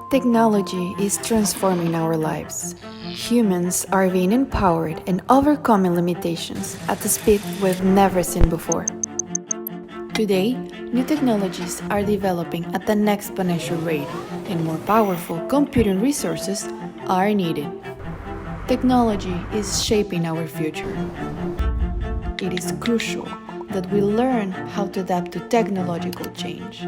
Technology is transforming our lives. Humans are being empowered and overcoming limitations at a speed we've never seen before. Today, new technologies are developing at an exponential rate, and more powerful computing resources are needed. Technology is shaping our future. It is crucial that we learn how to adapt to technological change.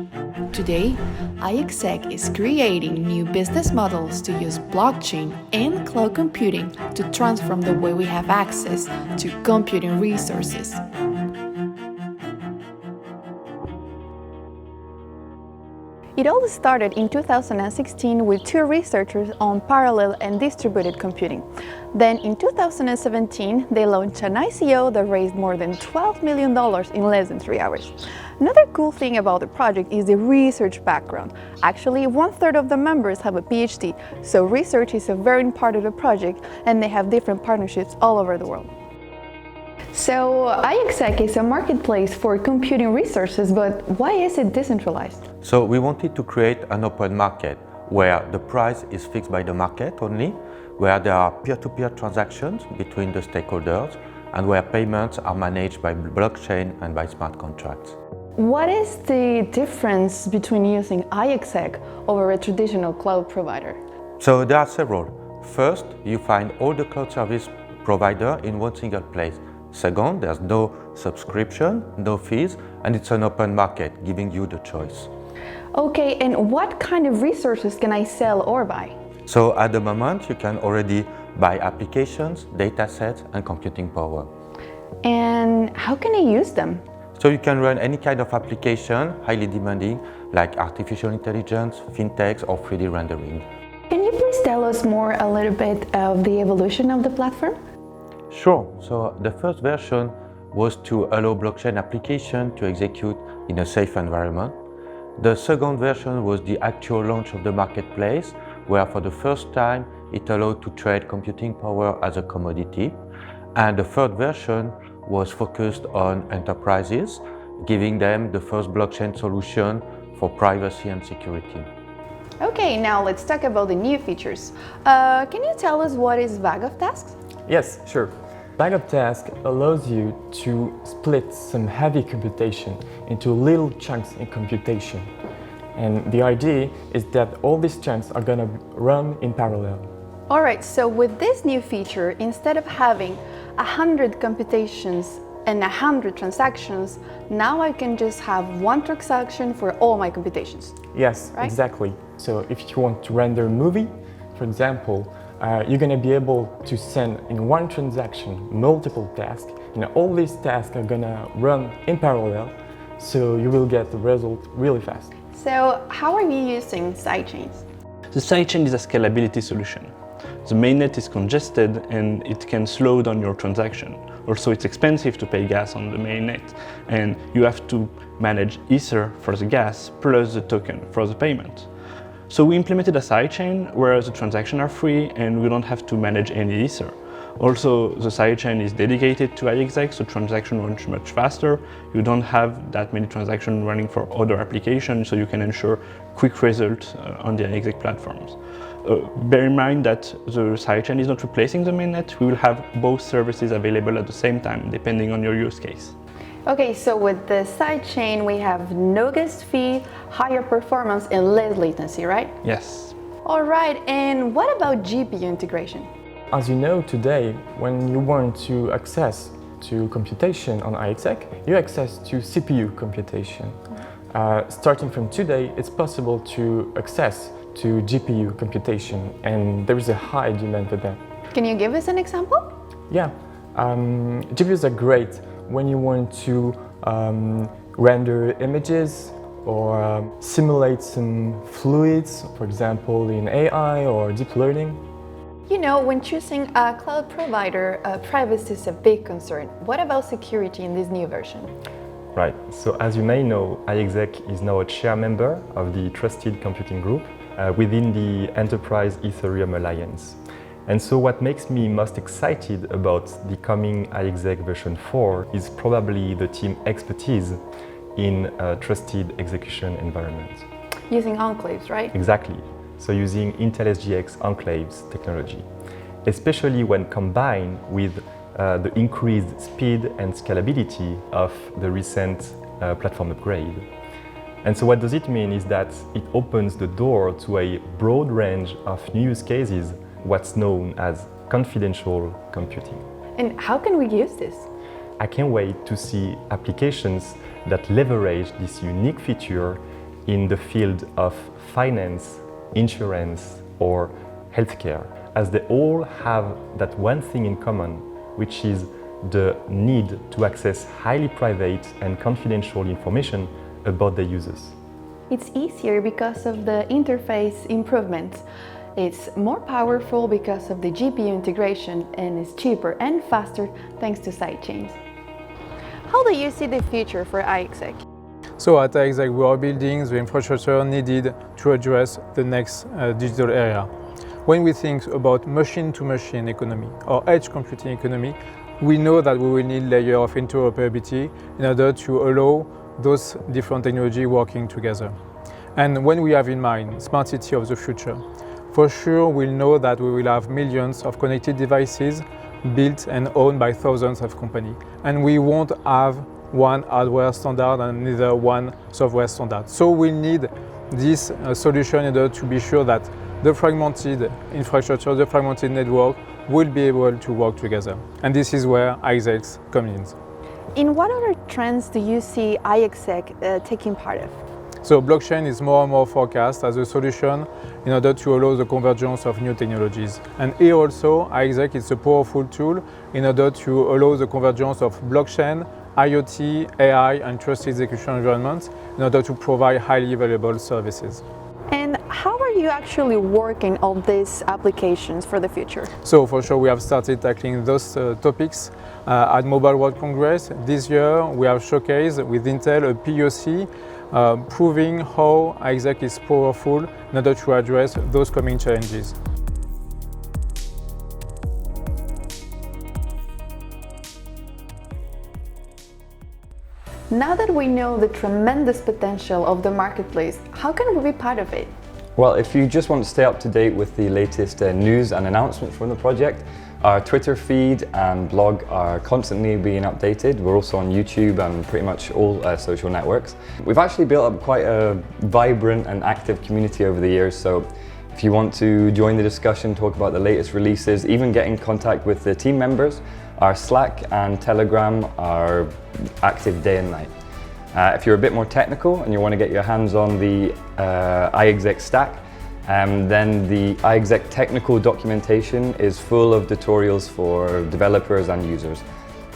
Today, Iexec is creating new business models to use blockchain and cloud computing to transform the way we have access to computing resources. It all started in 2016 with two researchers on parallel and distributed computing. Then in 2017, they launched an ICO that raised more than $12 million in less than 3 hours. Another cool thing about the project is the research background. Actually, 1/3 of the members have a PhD, so research is a very important part of the project, and they have different partnerships all over the world. So, Iexec is a marketplace for computing resources, but why is it decentralized? So we wanted to create an open market where the price is fixed by the market only, where there are peer-to-peer transactions between the stakeholders, and where payments are managed by blockchain and by smart contracts. What is the difference between using Iexec over a traditional cloud provider? So there are several. First, you find all the cloud service provider in one single place. Second, there's no subscription, no fees, and it's an open market, giving you the choice. Okay, and what kind of resources can I sell or buy? So at the moment, you can already buy applications, datasets, and computing power. And how can I use them? So you can run any kind of application, highly demanding, like artificial intelligence, fintechs, or 3D rendering. Can you please tell us more a little bit of the evolution of the platform? Sure. So the first version was to allow blockchain application to execute in a safe environment. The second version was the actual launch of the marketplace, where for the first time it allowed to trade computing power as a commodity. And the third version was focused on enterprises, giving them the first blockchain solution for privacy and security. Okay, now let's talk about the new features. Can you tell us what is bag of tasks? Yes, sure. Bag of tasks allows you to split some heavy computation into little chunks in computation. And the idea is that all these chunks are going to run in parallel. All right, so with this new feature, instead of having 100 computations and 100 transactions, now I can just have one transaction for all my computations. Yes, right? Exactly. So if you want to render a movie, for example, you're going to be able to send in one transaction multiple tasks, and all these tasks are going to run in parallel, so you will get the result really fast. So how are you using sidechains? The sidechain is a scalability solution. The mainnet is congested and it can slow down your transaction. Also, it's expensive to pay gas on the mainnet, and you have to manage Ether for the gas plus the token for the payment. So we implemented a sidechain where the transactions are free and we don't have to manage any Ether. Also, the sidechain is dedicated to Iexec, so transactions run much faster. You don't have that many transactions running for other applications, so you can ensure quick results on the Iexec platforms. Bear in mind that the sidechain is not replacing the mainnet. We will have both services available at the same time, depending on your use case. Okay, so with the sidechain, we have no gas fee, higher performance, and less latency, right? Yes. All right, and what about GPU integration? As you know, today, when you want to access to computation on Iexec, you access to CPU computation. Starting from today, it's possible to access to GPU computation, and there is a high demand for that. Can you give us an example? Yeah, GPUs are great when you want to render images or simulate some fluids, for example, in AI or deep learning. You know, when choosing a cloud provider, privacy is a big concern. What about security in this new version? Right, so as you may know, Iexec is now a chair member of the Trusted Computing Group within the Enterprise Ethereum Alliance. And so what makes me most excited about the coming Iexec version 4 is probably the team expertise in a trusted execution environment. Using enclaves, right? Exactly. So using Intel SGX enclaves technology, especially when combined with the increased speed and scalability of the recent platform upgrade. And so what does it mean is that it opens the door to a broad range of new use cases, what's known as confidential computing. And how can we use this? I can't wait to see applications that leverage this unique feature in the field of finance, insurance, or healthcare, as they all have that one thing in common, which is the need to access highly private and confidential information about their users. It's easier because of the interface improvements. It's more powerful because of the GPU integration, and it's cheaper and faster thanks to sidechains. How do you see the future for Iexec? So at Iexec, we are building the infrastructure needed to address the next digital era. When we think about machine-to-machine economy or edge computing economy, we know that we will need layers of interoperability in order to allow those different technologies working together. And when we have in mind smart city of the future, for sure we'll know that we will have millions of connected devices built and owned by thousands of companies. And we won't have one hardware standard and neither one software standard. So we need this solution in order to be sure that the fragmented infrastructure, the fragmented network will be able to work together. And this is where Iexec comes in. In what other trends do you see Iexec taking part of? So blockchain is more and more forecast as a solution in order to allow the convergence of new technologies. And here also, Iexec is a powerful tool in order to allow the convergence of blockchain, IoT, AI, and trusted execution environments in order to provide highly valuable services. And how are you actually working on these applications for the future? So for sure we have started tackling those topics at Mobile World Congress. This year we have showcased with Intel a POC proving how Iexec is powerful in order to address those coming challenges. Now that we know the tremendous potential of the marketplace, how can we be part of it? Well, if you just want to stay up to date with the latest news and announcements from the project, our Twitter feed and blog are constantly being updated. We're also on YouTube and pretty much all social networks. We've actually built up quite a vibrant and active community over the years, so if you want to join the discussion, talk about the latest releases, even get in contact with the team members, our Slack and Telegram are active day and night. If you're a bit more technical and you want to get your hands on the Iexec stack, then the Iexec technical documentation is full of tutorials for developers and users.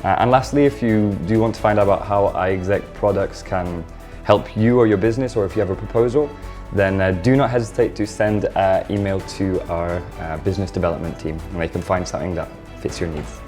And lastly, if you do want to find out about how Iexec products can help you or your business, or if you have a proposal, then do not hesitate to send an email to our business development team and they can find something that fits your needs.